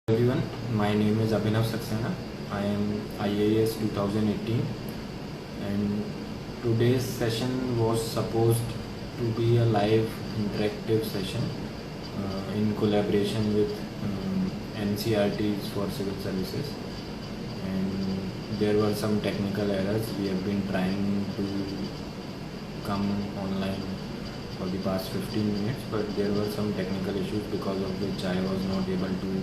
Everyone, my name is Abhinav Saxena. I am IAS 2018 and today's session was supposed to be a live interactive session in collaboration with NCRTs for Civil Services, and there were some technical errors. We have been trying to come online for the past 15 minutes, but there were some technical issues because of which I was not able to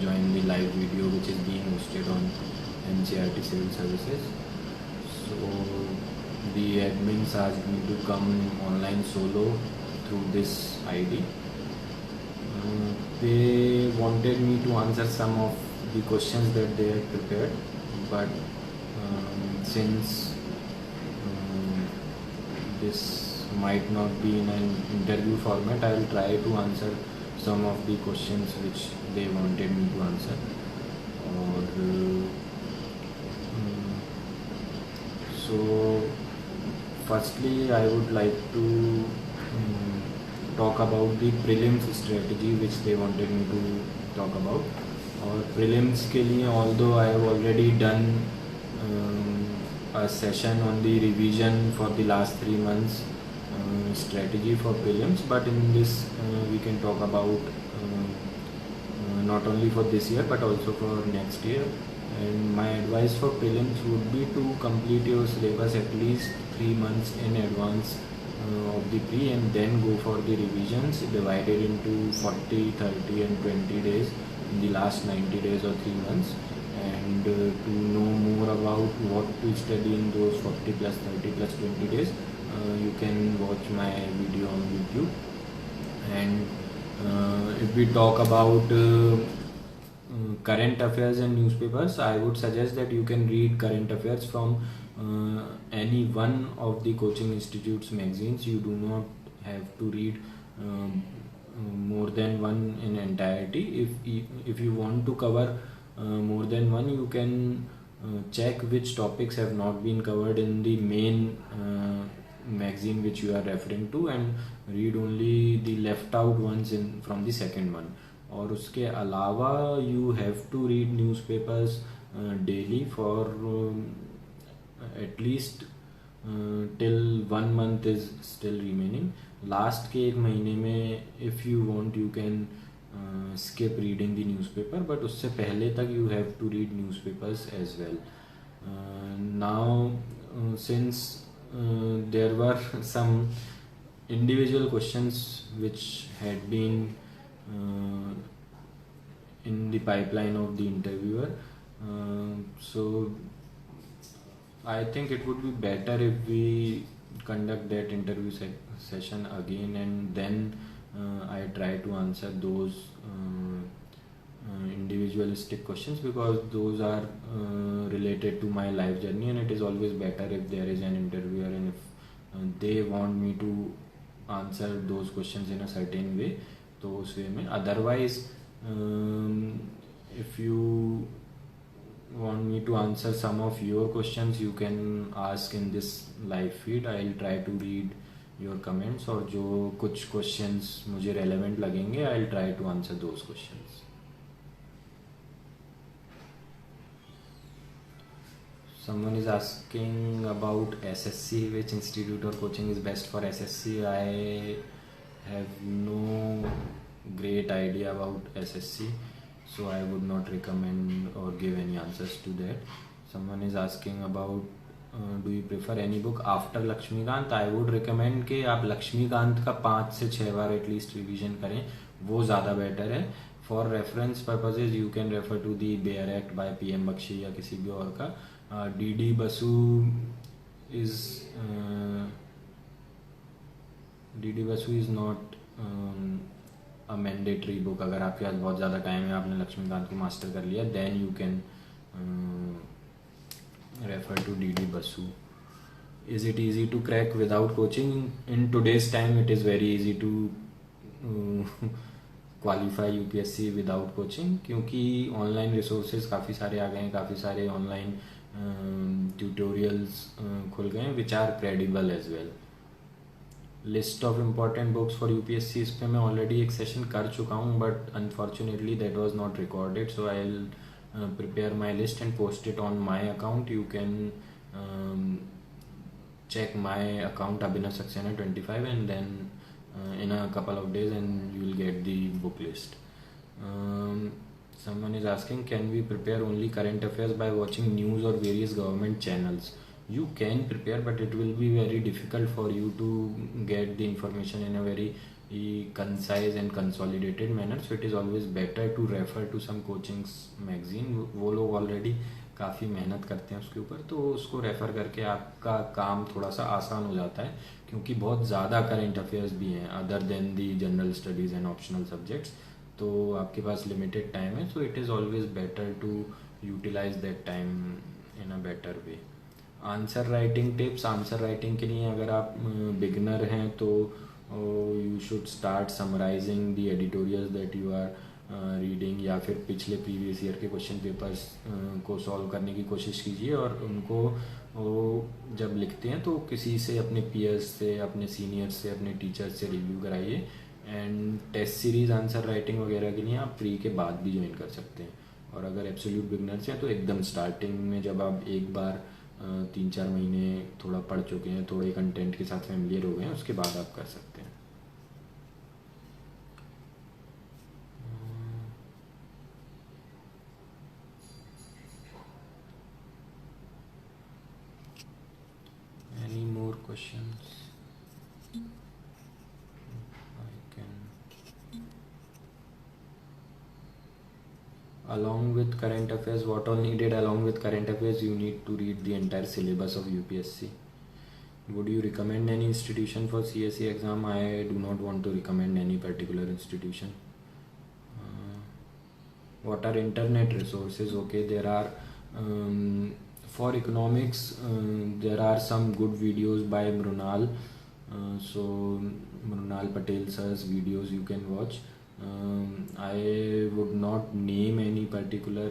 join the live video which is being hosted on NCRT Civil Services. So the admins asked me to come online solo through this ID. They wanted me to answer some of the questions that they had prepared, but since this might not be in an interview format, I will try to answer some of the questions which they wanted me to answer. Or so firstly I would like to talk about the prelims strategy which they wanted me to talk about. और prelims के लिए although I have already done a session on the revision for the last 3 months strategy for prelims, but in this we can talk about not only for this year but also for next year. And my advice for prelims would be to complete your syllabus at least 3 months in advance of the pre, and then go for the revisions divided into 40, 30 and 20 days in the last 90 days or 3 months. And to know more about what to study in those 40 plus 30 plus 20 days, you can watch my video on YouTube. And if we talk about current affairs and newspapers, I would suggest that you can read current affairs from any one of the coaching institutes magazines. You do not have to read more than one in entirety. If you want to cover more than one, you can check which topics have not been covered in the main magazine which you are referring to, and read only the left out ones in from the second one. और उसके अलावा you have to read newspapers daily for at least till 1 month is still remaining. Last के 1 महीने में if you want you can skip reading the newspaper, but उससे पहले तक you have to read newspapers as well. Now since there were some individual questions which had been in the pipeline of the interviewer, so I think it would be better if we conduct that interview session again, and then I try to answer those individualistic questions, because those are related to my life journey, and it is always better if there is an interviewer and if they want me to answer those questions in a certain way, तो उस वे में. Otherwise if you want me to answer some of your questions, you can ask in this live feed. I'll try to read your comments, और जो कुछ questions मुझे relevant लगेंगे I'll try to answer those questions. Someone is asking about SSC, which institute or coaching is best for SSC. I have no great idea about SSC, so I would not recommend or give any answers to that. Someone is asking about do you prefer any book after Laxmikant. I would recommend कि आप लक्ष्मीकांत का 5 से 6 बार at least revision करें, वो ज़्यादा better है. For reference purposes you can refer to the bare act by PM Bakshi या किसी भी और का. DD Basu is not a mandatory book. अगर आपके पास बहुत ज़्यादा टाइम है, आपने लक्ष्मीकांत को मास्टर कर लिया, then you can refer to DD Basu. Is it easy to crack without coaching? In today's time it is very easy to qualify UPSC without coaching, क्योंकि ऑनलाइन रिसोर्सेज काफ़ी सारे आ गए हैं, काफ़ी सारे ऑनलाइन ट्यूटोरियल्स खुल गए हैं which are credible as well. List of important books for UPSC, इस पे मैं ऑलरेडी एक सेशन कर चुका हूँ, but unfortunately that was not recorded, so I will prepare my list and post it on my account. You can check my account Abhinav Saxena 25, and then in a couple of days and you will get the book list. Someone is asking, can we prepare only current affairs by watching news or various government channels? You can prepare, but it will be very difficult for you to get the information in a very concise and consolidated manner. So it is always better to refer to some coachings magazine. वो लोग already काफ़ी मेहनत करते हैं उसके ऊपर, तो उसको रेफ़र करके आपका काम थोड़ा सा आसान हो जाता है, क्योंकि बहुत ज़्यादा करेंट अफेयर्स भी हैं other than the general studies and optional subjects, तो आपके पास लिमिटेड टाइम है, so it is always better to utilise that time in a better way. Answer writing tips. Answer writing के लिए अगर आप बिगनर हैं तो you should start summarising the editorials that you are reading, या फिर पिछले प्रीवियस ईयर के क्वेश्चन पेपर्स को सॉल्व करने की कोशिश कीजिए, और उनको जब लिखते हैं तो किसी से, अपने पीयर्स से, अपने सीनियर्स से, अपने टीचर्स से रिव्यू कराइए. And test series answer writing वगैरह के लिए आप प्री के बाद भी ज्वाइन कर सकते हैं. और अगर एब्सोल्यूट बिगनर्स हैं तो एकदम स्टार्टिंग में जब आप एक बार 3-4 महीने थोड़ा पढ़ चुके हैं, थोड़े कंटेंट के साथ फैमिलियर हो गए हैं, उसके बाद आप कर सकते हैं. Any more questions? I can. Along with current affairs, what all needed? Along with current affairs, you need to read the entire syllabus of UPSC. Would you recommend any institution for CSE exam? I do not want to recommend any particular institution. What are internet resources? Okay, there are for economics there are some good videos by Mrunal. So Mrunal Patel sir's videos you can watch. I would not name any particular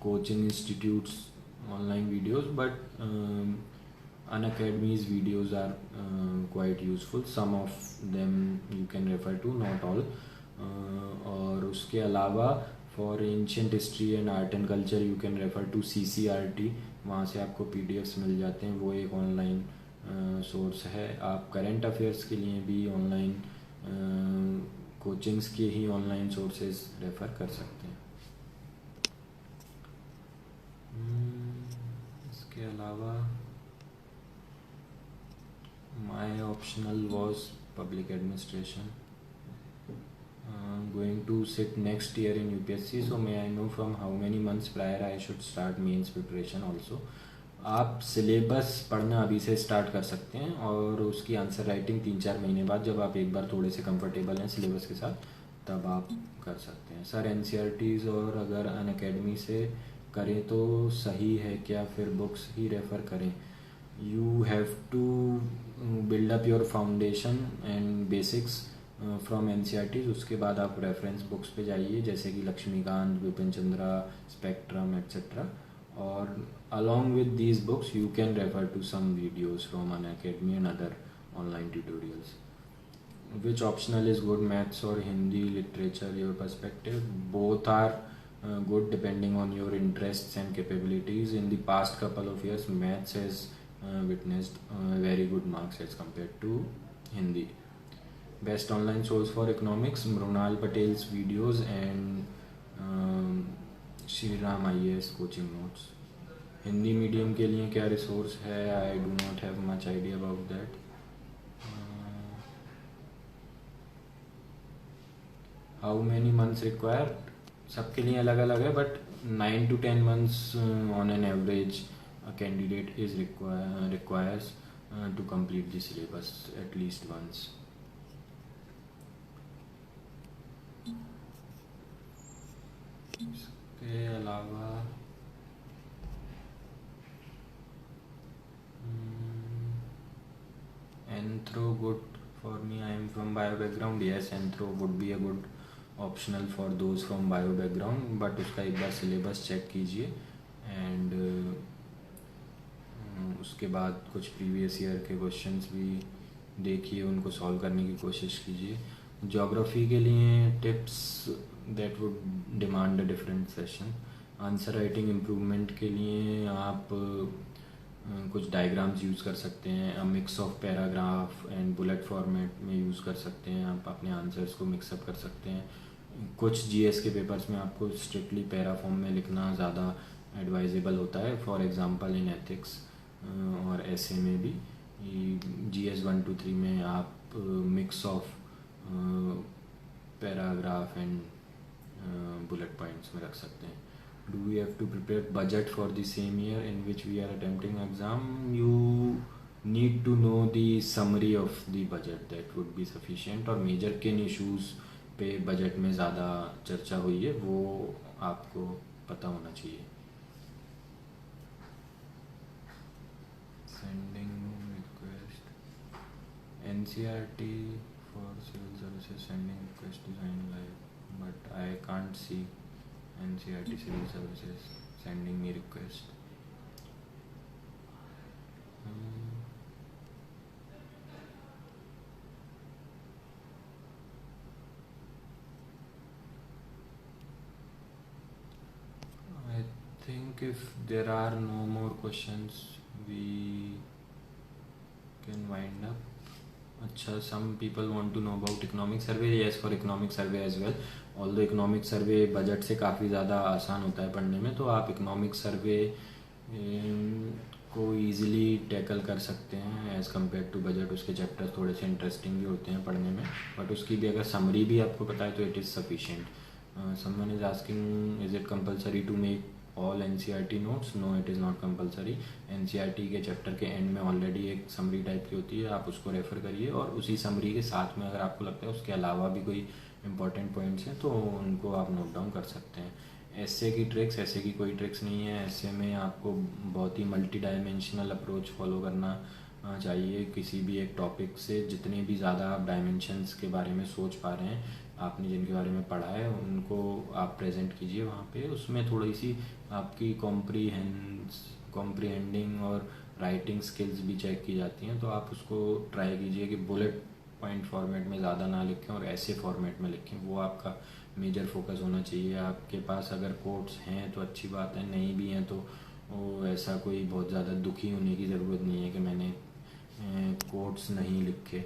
coaching institutes online videos, but Unacademy's videos are quite useful. Some of them you can refer to, not all. और उसके अलावा for ancient history and art and culture you can refer to CCRT. वहाँ से आपको PDFs मिल जाते हैं, वो एक ऑनलाइन सोर्स है. आप करेंट अफेयर्स के लिए भी ऑनलाइन कोचिंग्स के ही ऑनलाइन सोर्सेज रेफ़र कर सकते हैं. इसके अलावा my optional was public administration. Going to sit next year in UPSC, so may I know from how many months prior I should start means preparation also. आप syllabus पढ़ना अभी से start कर सकते हैं, और उसकी आंसर राइटिंग 3-4 महीने बाद, जब आप एक बार थोड़े से कंफर्टेबल हैं सिलेबस के साथ, तब आप कर सकते हैं. सर NCERTs और अगर अनअकैडमी से करें तो सही है क्या, फिर बुक्स ही रेफ़र करें? You have to build up your foundation and basics from NCERTs. उसके बाद आप रेफरेंस बुक्स पे जाइए, जैसे कि लक्ष्मीकांत, विपिन चंद्रा, स्पेक्ट्रम एक्सेट्रा. और along with these books you can refer to some videos from Unacademy and other online tutorials. Which optional is good, maths or Hindi literature? Your perspective? Both are good depending on your interests and capabilities. In the past couple of years, maths has witnessed very good marks as compared to Hindi. Best online source for economics, Mrunal Patel's videos and Shri Ram IAS coaching notes. Hindi medium के लिए क्या resource है? I do not have much idea about that. How many months require? सबके लिए अलग अलग है, but 9 to 10 months on an average a candidate is requires to complete the syllabus at least once. इसके अलावा Anthro good for me. I am from bio background. Yes, Anthro would be a good optional for those from bio background, but उसका एक बार syllabus check कीजिए, and उसके बाद कुछ previous year के questions भी देखिए, उनको सॉल्व करने की कोशिश कीजिए। ज्योग्राफी के लिए tips that would demand a different session. Answer writing improvement के लिए आप कुछ डायग्राम्स यूज़ कर सकते हैं। अ mix of paragraph and bullet format में यूज़ कर सकते हैं। आप अपने आंसर्स को मिक्सअप कर सकते हैं। कुछ जीएस के पेपर्स में आपको स्ट्रिक्टली पैरा फॉर्म में लिखना ज़्यादा एडवाइजेबल होता है, फॉर एग्जांपल इन एथिक्स और ऐसे में भी। जीएस 1 2 3 में आप mix of paragraph and bullet points में रख सकते हैं। Do we have to prepare budget for the same year in which we are attempting exam? You need to know the summary of the budget, that would be sufficient। और major किन issues पे budget में ज़्यादा चर्चा हुई है वो आपको पता होना चाहिए। Sending request, NCERT for civil services sending request design live, but I can't see NCERT Civil Services sending me request। I think if there are no more questions, we can wind up। अच्छा, some people want to know about economic survey। yes, for economic survey as well, although economic survey budget से काफ़ी ज़्यादा आसान होता है पढ़ने में, तो आप economic survey को ईज़िली टैकल कर सकते हैं एज़ कम्पेयर टू बजट। उसके चैप्टर थोड़े से इंटरेस्टिंग भी होते हैं पढ़ने में, बट उसकी भी अगर समरी भी आपको पता है तो it is sufficient. Someone is asking is it compulsory to make all NCERT notes? No, it is not compulsory. NCERT के चैप्टर के एंड में ऑलरेडी एक समरी टाइप की होती है, आप उसको रेफ़र करिए, और उसी समरी के साथ में अगर आपको लगता है उसके अलावा भी कोई इंपॉर्टेंट पॉइंट्स हैं तो उनको आप नोट डाउन कर सकते हैं। ऐसे की ट्रिक्स, ऐसे की कोई ट्रिक्स नहीं है। ऐसे में आपको बहुत ही मल्टी डायमेंशनल अप्रोच फॉलो करना चाहिए। किसी भी एक टॉपिक से जितने भी ज़्यादा आप डायमेंशंस के बारे में सोच पा रहे हैं, आपने जिनके बारे में पढ़ा है, उनको आप प्रेजेंट कीजिए वहाँ पे। उसमें थोड़ी सी आपकी कॉम्प्रीहेंडिंग और राइटिंग स्किल्स भी चेक की जाती हैं, तो आप उसको ट्राई कीजिए कि बुलेट पॉइंट फॉर्मेट में ज़्यादा ना लिखें और ऐसे फॉर्मेट में लिखें। वो आपका मेजर फोकस होना चाहिए। आपके पास अगर कोट्स हैं तो अच्छी बात है, नहीं भी हैं तो वो ऐसा कोई बहुत ज़्यादा दुखी होने की ज़रूरत नहीं है कि मैंने कोट्स नहीं लिखे।